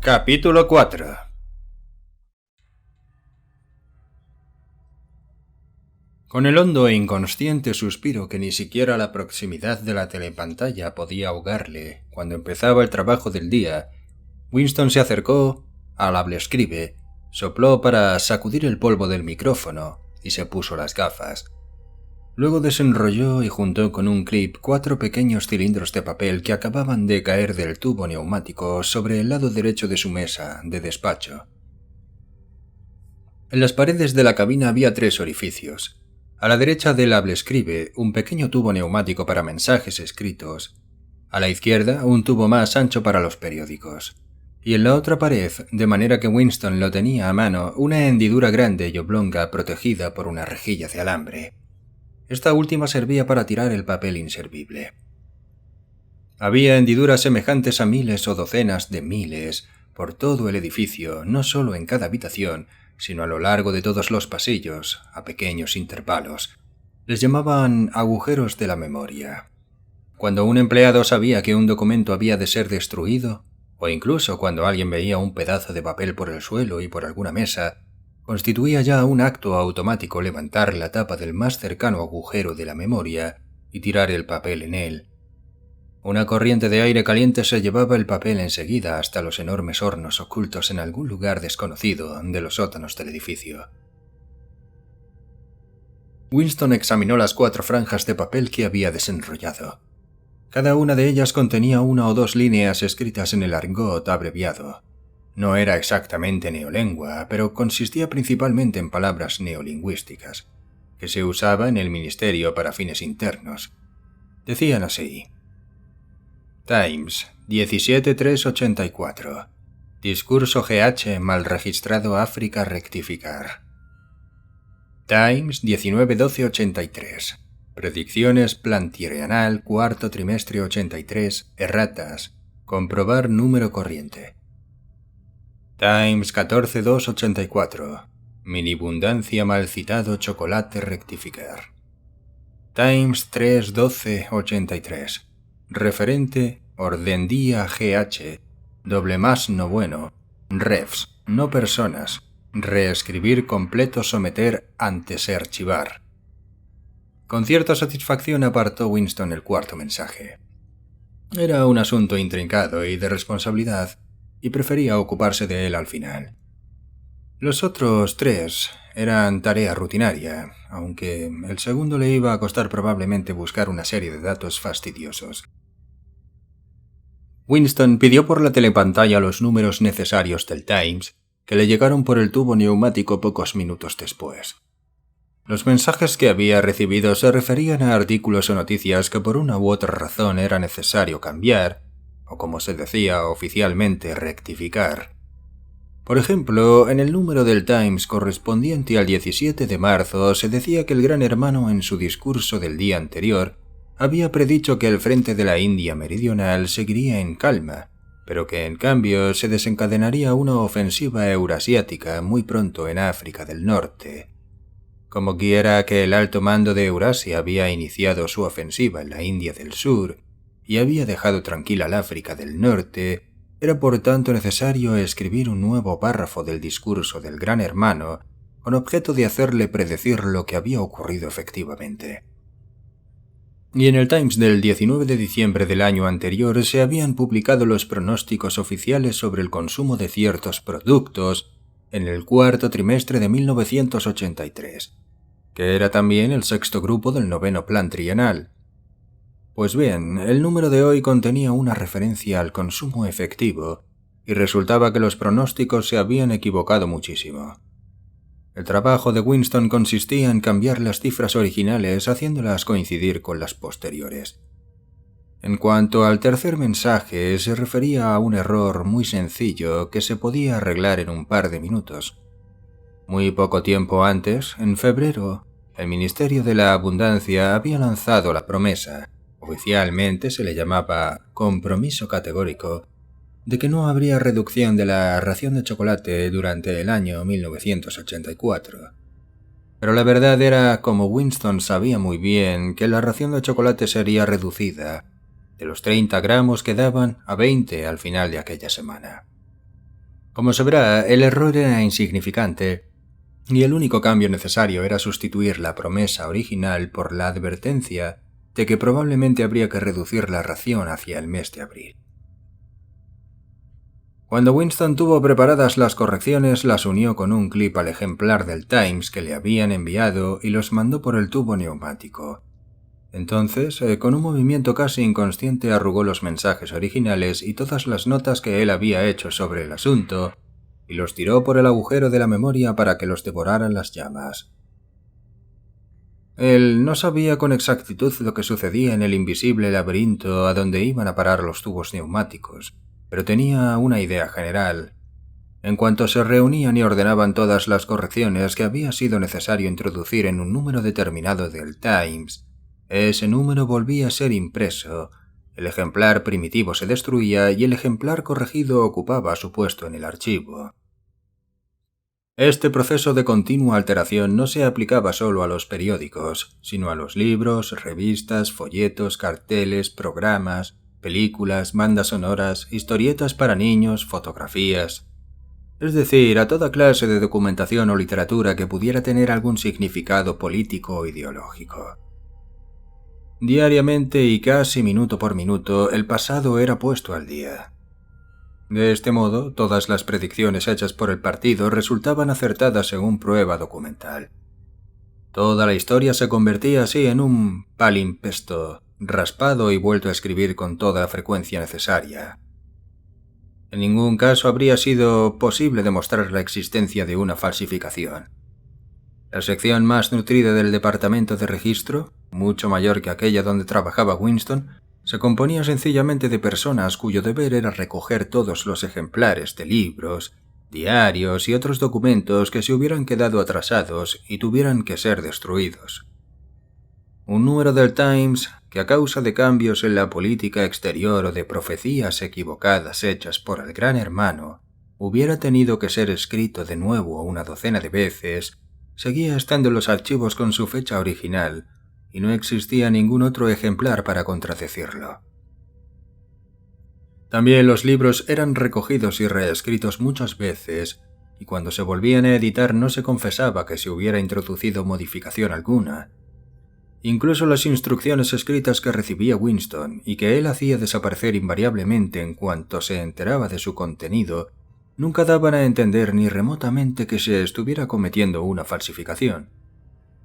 Capítulo 4. Con el hondo e inconsciente suspiro que ni siquiera la proximidad de la telepantalla podía ahogarle cuando empezaba el trabajo del día, Winston se acercó al hablescribe, sopló para sacudir el polvo del micrófono y se puso las gafas. Luego desenrolló y juntó con un clip 4 pequeños cilindros de papel que acababan de caer del tubo neumático sobre el lado derecho de su mesa de despacho. En las paredes de la cabina había 3 orificios. A la derecha del hablescribe, un pequeño tubo neumático para mensajes escritos. A la izquierda, un tubo más ancho para los periódicos. Y en la otra pared, de manera que Winston lo tenía a mano, una hendidura grande y oblonga protegida por una rejilla de alambre. Esta última servía para tirar el papel inservible. Había hendiduras semejantes a miles o docenas de miles por todo el edificio, no solo en cada habitación, sino a lo largo de todos los pasillos, a pequeños intervalos. Les llamaban agujeros de la memoria. Cuando un empleado sabía que un documento había de ser destruido, o incluso cuando alguien veía un pedazo de papel por el suelo y por alguna mesa, constituía ya un acto automático levantar la tapa del más cercano agujero de la memoria y tirar el papel en él. Una corriente de aire caliente se llevaba el papel enseguida hasta los enormes hornos ocultos en algún lugar desconocido de los sótanos del edificio. Winston examinó las 4 franjas de papel que había desenrollado. Cada una de ellas contenía 1 o 2 líneas escritas en el argot abreviado. No era exactamente neolengua, pero consistía principalmente en palabras neolingüísticas, que se usaba en el ministerio para fines internos. Decían así: Times, 17-3-84. Discurso GH mal registrado África rectificar. Times, 19-12-83. Predicciones plantirianal, cuarto trimestre 83, erratas. Comprobar número corriente. Times, 14-2-84. Minibundancia mal citado chocolate rectificar. Times, 3-12-83. Referente, orden día GH, doble más no bueno, refs, no personas, reescribir completo someter antes archivar. Con cierta satisfacción apartó Winston el 4º mensaje. Era un asunto intrincado y de responsabilidad, y prefería ocuparse de él al final. Los otros 3 eran tarea rutinaria, aunque el segundo le iba a costar probablemente buscar una serie de datos fastidiosos. Winston pidió por la telepantalla los números necesarios del Times, que le llegaron por el tubo neumático pocos minutos después. Los mensajes que había recibido se referían a artículos o noticias que por una u otra razón era necesario cambiar, o como se decía oficialmente, rectificar. Por ejemplo, en el número del Times correspondiente al 17 de marzo se decía que el Gran Hermano en su discurso del día anterior había predicho que el frente de la India meridional seguiría en calma, pero que en cambio se desencadenaría una ofensiva eurasiática muy pronto en África del Norte. Como quiera que el alto mando de Eurasia había iniciado su ofensiva en la India del Sur y había dejado tranquila al África del Norte, era por tanto necesario escribir un nuevo párrafo del discurso del Gran Hermano con objeto de hacerle predecir lo que había ocurrido efectivamente. Y en el Times del 19 de diciembre del año anterior se habían publicado los pronósticos oficiales sobre el consumo de ciertos productos en el 4º trimestre de 1983, que era también el 6º grupo del 9º plan trienal. Pues bien, el número de hoy contenía una referencia al consumo efectivo, y resultaba que los pronósticos se habían equivocado muchísimo. El trabajo de Winston consistía en cambiar las cifras originales haciéndolas coincidir con las posteriores. En cuanto al tercer mensaje, se refería a un error muy sencillo que se podía arreglar en un par de minutos. Muy poco tiempo antes, en febrero, el Ministerio de la Abundancia había lanzado la promesa, oficialmente se le llamaba compromiso categórico, de que no habría reducción de la ración de chocolate durante el año 1984. Pero la verdad era, como Winston sabía muy bien, que la ración de chocolate sería reducida de los 30 gramos que daban a 20 al final de aquella semana. Como se verá, el error era insignificante, y el único cambio necesario era sustituir la promesa original por la advertencia de que probablemente habría que reducir la ración hacia el mes de abril. Cuando Winston tuvo preparadas las correcciones, las unió con un clip al ejemplar del Times que le habían enviado y los mandó por el tubo neumático. Entonces, con un movimiento casi inconsciente, arrugó los mensajes originales y todas las notas que él había hecho sobre el asunto, y los tiró por el agujero de la memoria para que los devoraran las llamas. Él no sabía con exactitud lo que sucedía en el invisible laberinto a donde iban a parar los tubos neumáticos, pero tenía una idea general. En cuanto se reunían y ordenaban todas las correcciones que había sido necesario introducir en un número determinado del Times, ese número volvía a ser impreso, el ejemplar primitivo se destruía y el ejemplar corregido ocupaba su puesto en el archivo. Este proceso de continua alteración no se aplicaba solo a los periódicos, sino a los libros, revistas, folletos, carteles, programas, películas, bandas sonoras, historietas para niños, fotografías, es decir, a toda clase de documentación o literatura que pudiera tener algún significado político o ideológico. Diariamente y casi minuto por minuto, el pasado era puesto al día. De este modo, todas las predicciones hechas por el partido resultaban acertadas según prueba documental. Toda la historia se convertía así en un palimpsesto, raspado y vuelto a escribir con toda la frecuencia necesaria. En ningún caso habría sido posible demostrar la existencia de una falsificación. La sección más nutrida del departamento de registro, mucho mayor que aquella donde trabajaba Winston, se componía sencillamente de personas cuyo deber era recoger todos los ejemplares de libros, diarios y otros documentos que se hubieran quedado atrasados y tuvieran que ser destruidos. Un número del Times que a causa de cambios en la política exterior o de profecías equivocadas hechas por el Gran Hermano hubiera tenido que ser escrito de nuevo una docena de veces, seguía estando en los archivos con su fecha original y no existía ningún otro ejemplar para contradecirlo. También los libros eran recogidos y reescritos muchas veces, y cuando se volvían a editar no se confesaba que se hubiera introducido modificación alguna. Incluso las instrucciones escritas que recibía Winston y que él hacía desaparecer invariablemente en cuanto se enteraba de su contenido, nunca daban a entender ni remotamente que se estuviera cometiendo una falsificación.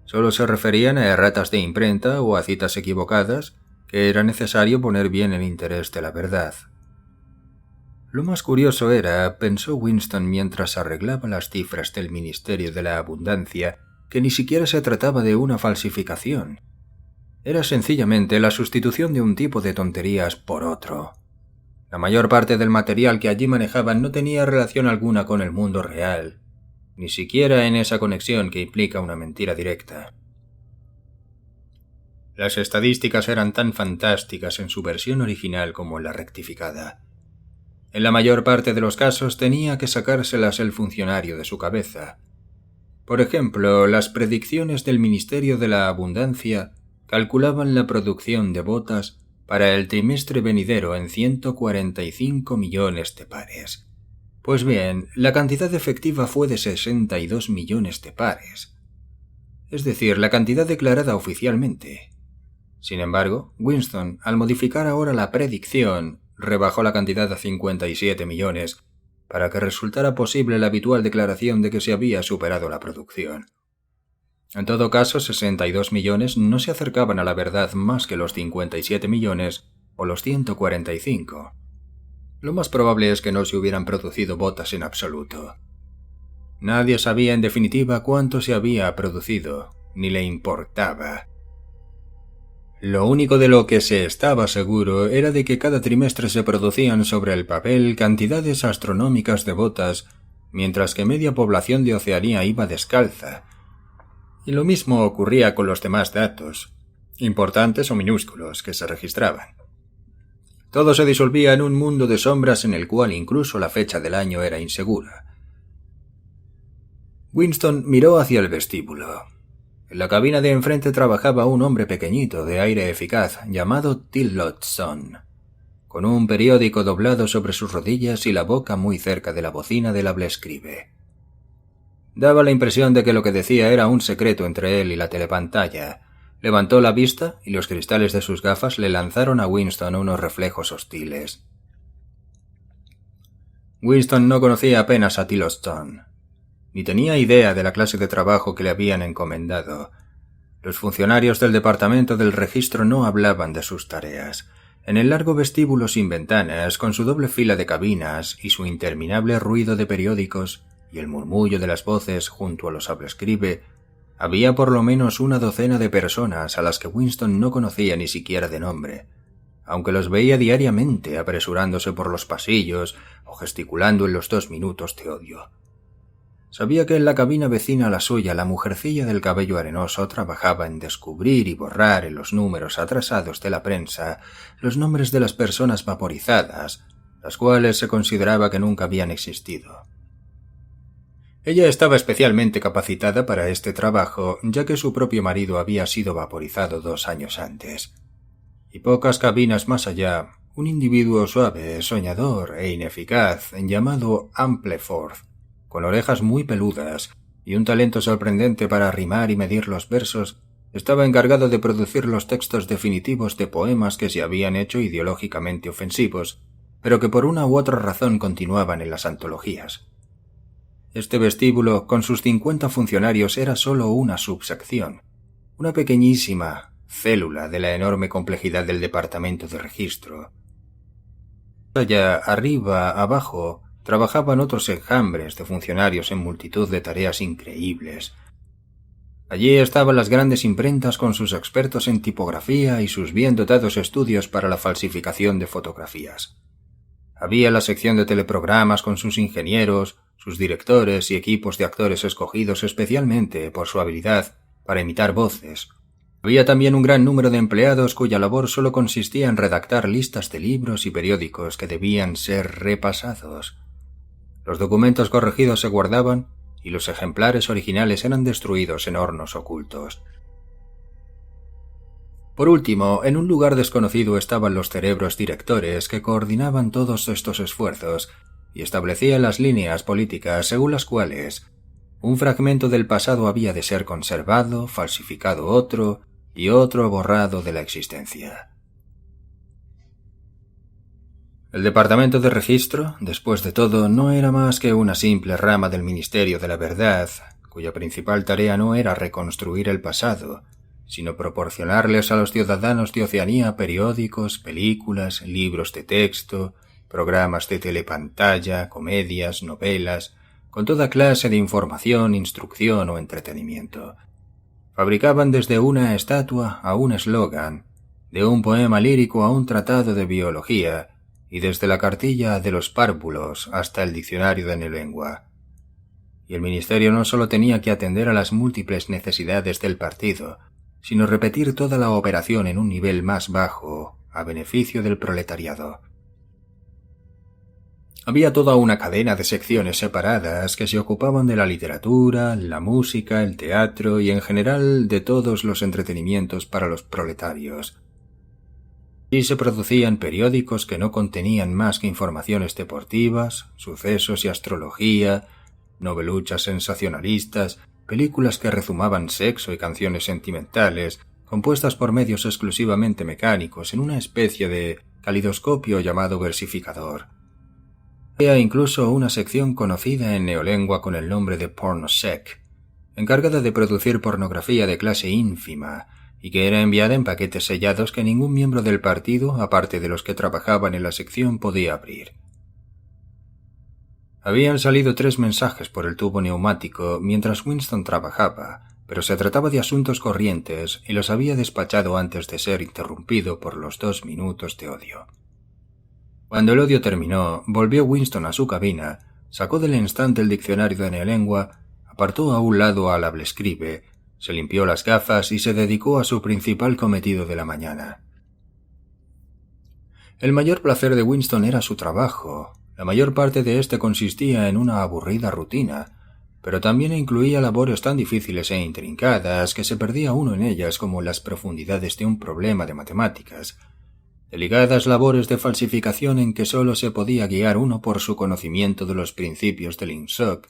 Solo se referían a erratas de imprenta o a citas equivocadas que era necesario poner bien en interés de la verdad. Lo más curioso era, pensó Winston mientras arreglaba las cifras del Ministerio de la Abundancia, que ni siquiera se trataba de una falsificación. Era sencillamente la sustitución de un tipo de tonterías por otro. La mayor parte del material que allí manejaban no tenía relación alguna con el mundo real, ni siquiera en esa conexión que implica una mentira directa. Las estadísticas eran tan fantásticas en su versión original como en la rectificada. En la mayor parte de los casos tenía que sacárselas el funcionario de su cabeza. Por ejemplo, las predicciones del Ministerio de la Abundancia calculaban la producción de botas para el trimestre venidero en 145 millones de pares. Pues bien, la cantidad efectiva fue de 62 millones de pares. Es decir, la cantidad declarada oficialmente. Sin embargo, Winston, al modificar ahora la predicción, rebajó la cantidad a 57 millones, para que resultara posible la habitual declaración de que se había superado la producción. En todo caso, 62 millones no se acercaban a la verdad más que los 57 millones o los 145. Lo más probable es que no se hubieran producido botas en absoluto. Nadie sabía en definitiva cuánto se había producido, ni le importaba. Lo único de lo que se estaba seguro era de que cada trimestre se producían sobre el papel cantidades astronómicas de botas, mientras que media población de Oceanía iba descalza. Y lo mismo ocurría con los demás datos, importantes o minúsculos, que se registraban. Todo se disolvía en un mundo de sombras en el cual incluso la fecha del año era insegura. Winston miró hacia el vestíbulo. En la cabina de enfrente trabajaba un hombre pequeñito de aire eficaz llamado Tillotson. con un periódico doblado sobre sus rodillas y la boca muy cerca de la bocina del hablaescribe. Daba la impresión de que lo que decía era un secreto entre él y la telepantalla. Levantó la vista y los cristales de sus gafas le lanzaron a Winston unos reflejos hostiles. Winston no conocía apenas a Tillotson, ni tenía idea de la clase de trabajo que le habían encomendado. Los funcionarios del departamento del registro no hablaban de sus tareas. En el largo vestíbulo sin ventanas, con su doble fila de cabinas y su interminable ruido de periódicos y el murmullo de las voces junto a los hablaescribe, había por lo menos una docena de personas a las que Winston no conocía ni siquiera de nombre, aunque los veía diariamente apresurándose por los pasillos o gesticulando en los 2 minutos de odio. Sabía que en la cabina vecina a la suya la mujercilla del cabello arenoso trabajaba en descubrir y borrar en los números atrasados de la prensa los nombres de las personas vaporizadas, las cuales se consideraba que nunca habían existido. Ella estaba especialmente capacitada para este trabajo, ya que su propio marido había sido vaporizado 2 años antes. Y pocas cabinas más allá, un individuo suave, soñador e ineficaz llamado Ampleforth, con orejas muy peludas y un talento sorprendente para rimar y medir los versos, estaba encargado de producir los textos definitivos de poemas que se habían hecho ideológicamente ofensivos, pero que por una u otra razón continuaban en las antologías. Este vestíbulo, con sus 50 funcionarios, era sólo una subsección, una pequeñísima célula de la enorme complejidad del departamento de registro. Allá arriba, abajo, trabajaban otros enjambres de funcionarios en multitud de tareas increíbles. Allí estaban las grandes imprentas con sus expertos en tipografía y sus bien dotados estudios para la falsificación de fotografías. Había la sección de teleprogramas con sus ingenieros, sus directores y equipos de actores escogidos especialmente por su habilidad para imitar voces. Había también un gran número de empleados cuya labor solo consistía en redactar listas de libros y periódicos que debían ser repasados. Los documentos corregidos se guardaban y los ejemplares originales eran destruidos en hornos ocultos. Por último, en un lugar desconocido estaban los cerebros directores que coordinaban todos estos esfuerzos y establecían las líneas políticas según las cuales un fragmento del pasado había de ser conservado, falsificado otro y otro borrado de la existencia. El departamento de registro, después de todo, no era más que una simple rama del Ministerio de la Verdad, cuya principal tarea no era reconstruir el pasado, sino proporcionarles a los ciudadanos de Oceanía periódicos, películas, libros de texto, programas de telepantalla, comedias, novelas, con toda clase de información, instrucción o entretenimiento. Fabricaban desde una estatua a un eslogan, de un poema lírico a un tratado de biología, y desde la cartilla de los párvulos hasta el diccionario de neolengua. Y el ministerio no solo tenía que atender a las múltiples necesidades del partido, sino repetir toda la operación en un nivel más bajo, a beneficio del proletariado. Había toda una cadena de secciones separadas que se ocupaban de la literatura, la música, el teatro y en general de todos los entretenimientos para los proletarios. Y se producían periódicos que no contenían más que informaciones deportivas, sucesos y astrología, noveluchas sensacionalistas, películas que rezumaban sexo y canciones sentimentales, compuestas por medios exclusivamente mecánicos en una especie de calidoscopio llamado versificador. Había incluso una sección conocida en neolengua con el nombre de Pornosec, encargada de producir pornografía de clase ínfima y que era enviada en paquetes sellados que ningún miembro del partido, aparte de los que trabajaban en la sección, podía abrir. Habían salido 3 mensajes por el tubo neumático mientras Winston trabajaba, pero se trataba de asuntos corrientes y los había despachado antes de ser interrumpido por los 2 minutos de odio. Cuando el odio terminó, volvió Winston a su cabina, sacó del instante el diccionario de neolengua, apartó a un lado al hablaescribe, se limpió las gafas y se dedicó a su principal cometido de la mañana. El mayor placer de Winston era su trabajo. La mayor parte de éste consistía en una aburrida rutina, pero también incluía labores tan difíciles e intrincadas que se perdía uno en ellas como en las profundidades de un problema de matemáticas. delicadas labores de falsificación en que solo se podía guiar uno por su conocimiento de los principios del INSOC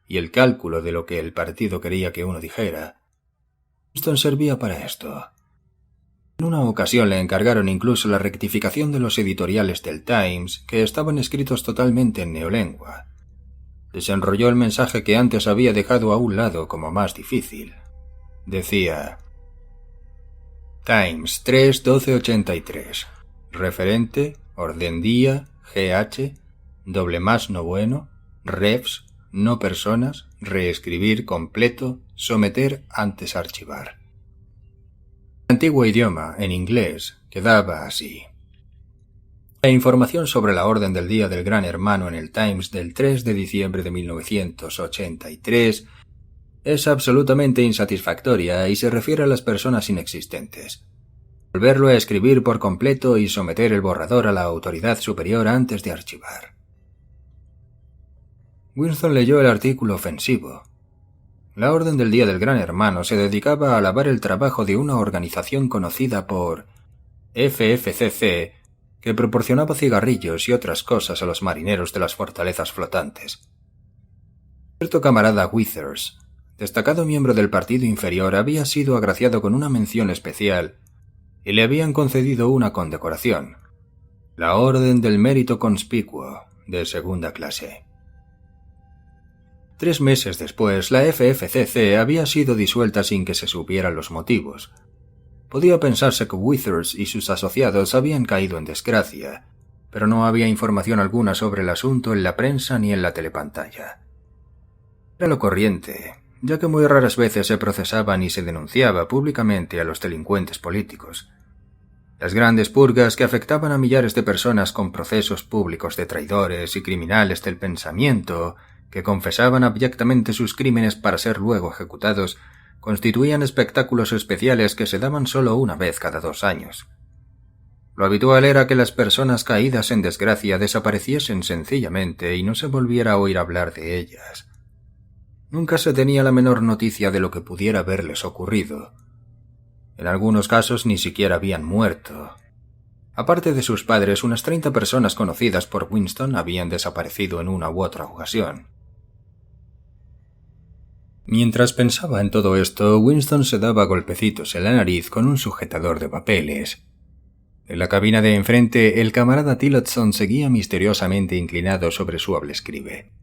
y el cálculo de lo que el partido quería que uno dijera. Winston servía para esto. En una ocasión le encargaron incluso la rectificación de los editoriales del Times, que estaban escritos totalmente en neolengua. Desenrolló el mensaje que antes había dejado a un lado como más difícil. Decía: Times 3-1283. Referente, orden día, GH, doble más no bueno, refs, no personas, reescribir completo, someter antes archivar. El antiguo idioma, en inglés, quedaba así. La información sobre la orden del día del Gran Hermano en el Times del 3 de diciembre de 1983 es absolutamente insatisfactoria y se refiere a las personas inexistentes. Volverlo a escribir por completo y someter el borrador a la autoridad superior antes de archivar. Winston leyó el artículo ofensivo. La orden del día del Gran Hermano se dedicaba a alabar el trabajo de una organización conocida por FFCC, que proporcionaba cigarrillos y otras cosas a los marineros de las fortalezas flotantes. Cierto camarada Withers, destacado miembro del partido inferior, había sido agraciado con una mención especial y le habían concedido una condecoración, la Orden del Mérito Conspicuo, de segunda clase. 3 meses después, la FFCC había sido disuelta sin que se supieran los motivos. Podía pensarse que Withers y sus asociados habían caído en desgracia, pero no había información alguna sobre el asunto en la prensa ni en la telepantalla. Era lo corriente, ya que muy raras veces se procesaban y se denunciaba públicamente a los delincuentes políticos. Las grandes purgas que afectaban a millares de personas con procesos públicos de traidores y criminales del pensamiento que confesaban abyectamente sus crímenes para ser luego ejecutados, constituían espectáculos especiales que se daban solo una vez cada 2 años. Lo habitual era que las personas caídas en desgracia desapareciesen sencillamente y no se volviera a oír hablar de ellas. Nunca se tenía la menor noticia de lo que pudiera haberles ocurrido. En algunos casos ni siquiera habían muerto. Aparte de sus padres, unas 30 personas conocidas por Winston habían desaparecido en una u otra ocasión. Mientras pensaba en todo esto, Winston se daba golpecitos en la nariz con un sujetador de papeles. En la cabina de enfrente, el camarada Tillotson seguía misteriosamente inclinado sobre su hablescribe.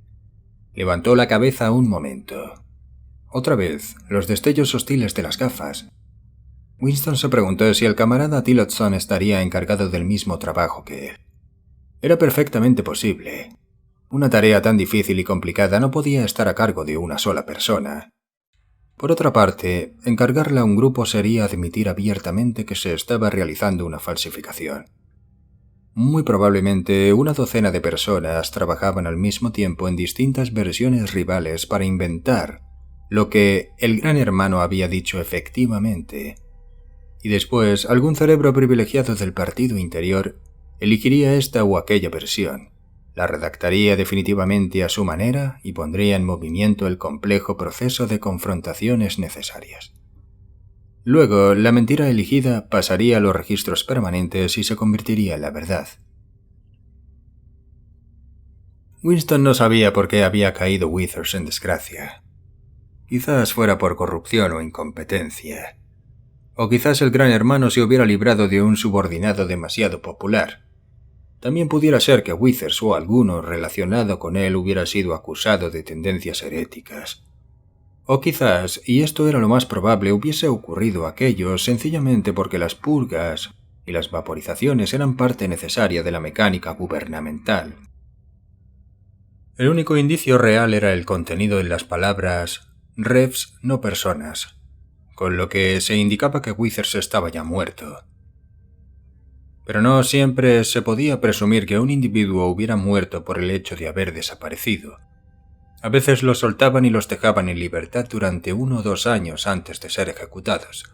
Levantó la cabeza un momento. Otra vez, los destellos hostiles de las gafas. Winston se preguntó si el camarada Tillotson estaría encargado del mismo trabajo que él. Era perfectamente posible. Una tarea tan difícil y complicada no podía estar a cargo de una sola persona. Por otra parte, encargarla a un grupo sería admitir abiertamente que se estaba realizando una falsificación. Muy probablemente una docena de personas trabajaban al mismo tiempo en distintas versiones rivales para inventar lo que el Gran Hermano había dicho efectivamente, y después algún cerebro privilegiado del partido interior elegiría esta o aquella versión, la redactaría definitivamente a su manera y pondría en movimiento el complejo proceso de confrontaciones necesarias. Luego, la mentira elegida pasaría a los registros permanentes y se convertiría en la verdad. Winston no sabía por qué había caído Withers en desgracia. Quizás fuera por corrupción o incompetencia. O quizás el Gran Hermano se hubiera librado de un subordinado demasiado popular. También pudiera ser que Withers o alguno relacionado con él hubiera sido acusado de tendencias heréticas. O quizás, y esto era lo más probable, hubiese ocurrido aquello sencillamente porque las purgas y las vaporizaciones eran parte necesaria de la mecánica gubernamental. El único indicio real era el contenido en las palabras refs no personas, con lo que se indicaba que Withers estaba ya muerto. Pero no siempre se podía presumir que un individuo hubiera muerto por el hecho de haber desaparecido. A veces los soltaban y los dejaban en libertad durante 1 o 2 años antes de ser ejecutados.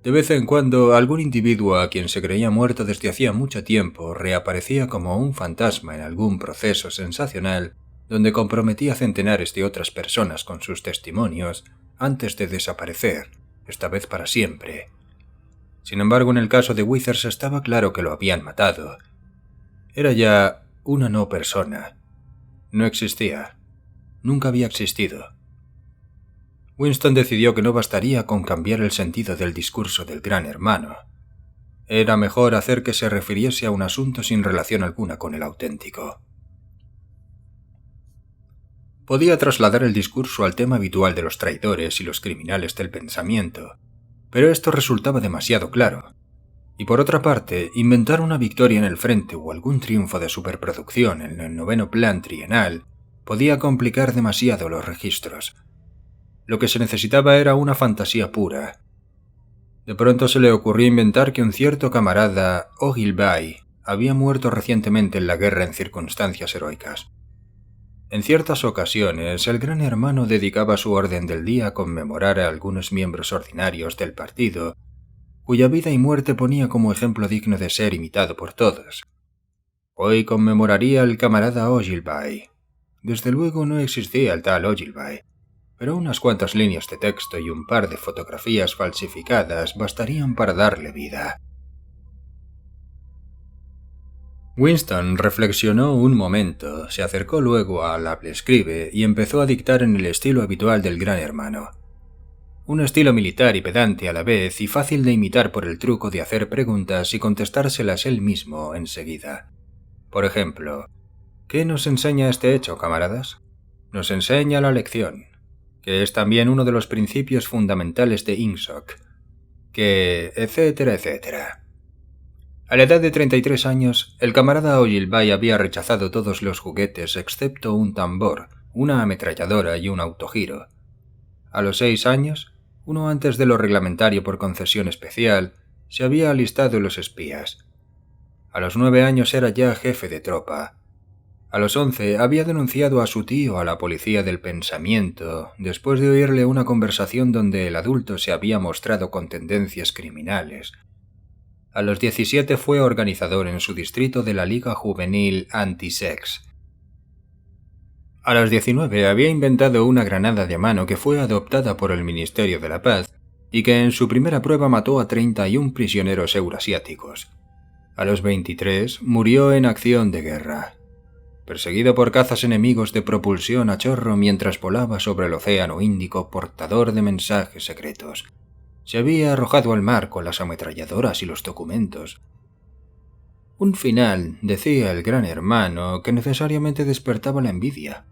De vez en cuando, algún individuo a quien se creía muerto desde hacía mucho tiempo reaparecía como un fantasma en algún proceso sensacional donde comprometía a centenares de otras personas con sus testimonios antes de desaparecer, esta vez para siempre. Sin embargo, en el caso de Withers estaba claro que lo habían matado. Era ya una no persona. No existía. Nunca había existido. Winston decidió que no bastaría con cambiar el sentido del discurso del Gran Hermano. Era mejor hacer que se refiriese a un asunto sin relación alguna con el auténtico. Podía trasladar el discurso al tema habitual de los traidores y los criminales del pensamiento, pero esto resultaba demasiado claro. Y por otra parte, inventar una victoria en el frente o algún triunfo de superproducción en el 9º plan trienal podía complicar demasiado los registros. Lo que se necesitaba era una fantasía pura. De pronto se le ocurrió inventar que un cierto camarada, Ogilvy, había muerto recientemente en la guerra en circunstancias heroicas. En ciertas ocasiones, el Gran Hermano dedicaba su orden del día a conmemorar a algunos miembros ordinarios del partido, cuya vida y muerte ponía como ejemplo digno de ser imitado por todos. Hoy conmemoraría al camarada Ogilvy. Desde luego no existía el tal Ogilvy, pero unas cuantas líneas de texto y un par de fotografías falsificadas bastarían para darle vida. Winston reflexionó un momento, se acercó luego al escribe y empezó a dictar en el estilo habitual del Gran Hermano. Un estilo militar y pedante a la vez y fácil de imitar por el truco de hacer preguntas y contestárselas él mismo enseguida. Por ejemplo, ¿qué nos enseña este hecho, camaradas? Nos enseña la lección, que es también uno de los principios fundamentales de Ingsoc, que etcétera, etcétera. A la edad de 33 años, el camarada Ogilvy había rechazado todos los juguetes excepto un tambor, una ametralladora y un autogiro. A los 6 años, uno antes de lo reglamentario por concesión especial, se había alistado en los espías. A los 9 años era ya jefe de tropa. A los 11 había denunciado a su tío a la policía del pensamiento, después de oírle una conversación donde el adulto se había mostrado con tendencias criminales. A los 17 fue organizador en su distrito de la Liga Juvenil Anti-Sex. A los 19 había inventado una granada de mano que fue adoptada por el Ministerio de la Paz y que en su primera prueba mató a 31 prisioneros eurasiáticos. A los 23 murió en acción de guerra, perseguido por cazas enemigos de propulsión a chorro mientras volaba sobre el Océano Índico portador de mensajes secretos. Se había arrojado al mar con las ametralladoras y los documentos. Un final, decía el Gran Hermano, que necesariamente despertaba la envidia.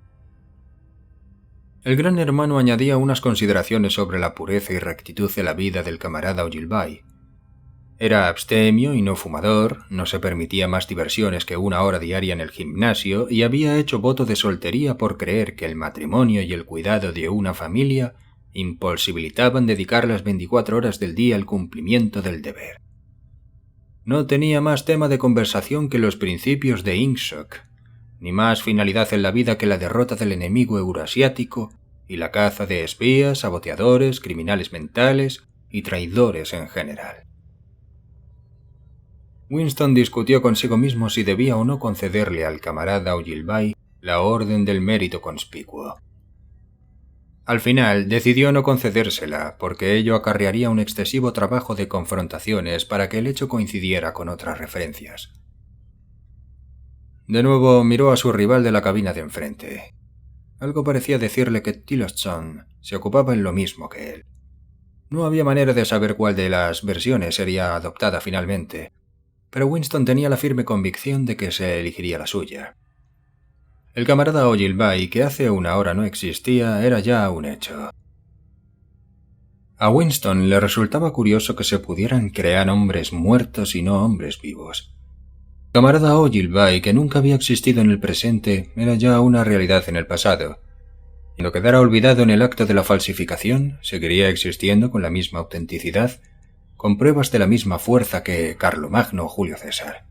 El Gran Hermano añadía unas consideraciones sobre la pureza y rectitud de la vida del camarada Ogilvy. Era abstemio y no fumador, no se permitía más diversiones que 1 hora diaria en el gimnasio y había hecho voto de soltería por creer que el matrimonio y el cuidado de una familia imposibilitaban dedicar las 24 horas del día al cumplimiento del deber. No tenía más tema de conversación que los principios de Ingsoc, ni más finalidad en la vida que la derrota del enemigo eurasiático y la caza de espías, saboteadores, criminales mentales y traidores en general. Winston discutió consigo mismo si debía o no concederle al camarada Ogilvy la Orden del Mérito Conspicuo. Al final decidió no concedérsela, porque ello acarrearía un excesivo trabajo de confrontaciones para que el hecho coincidiera con otras referencias. De nuevo miró a su rival de la cabina de enfrente. Algo parecía decirle que Tillotson se ocupaba en lo mismo que él. No había manera de saber cuál de las versiones sería adoptada finalmente, pero Winston tenía la firme convicción de que se elegiría la suya. El camarada Ogilvy, que hace 1 hora no existía, era ya un hecho. A Winston le resultaba curioso que se pudieran crear hombres muertos y no hombres vivos. El camarada Ogilvy, que nunca había existido en el presente, era ya una realidad en el pasado. Y lo quedara olvidado en el acto de la falsificación, seguiría existiendo con la misma autenticidad, con pruebas de la misma fuerza que Carlomagno o Julio César.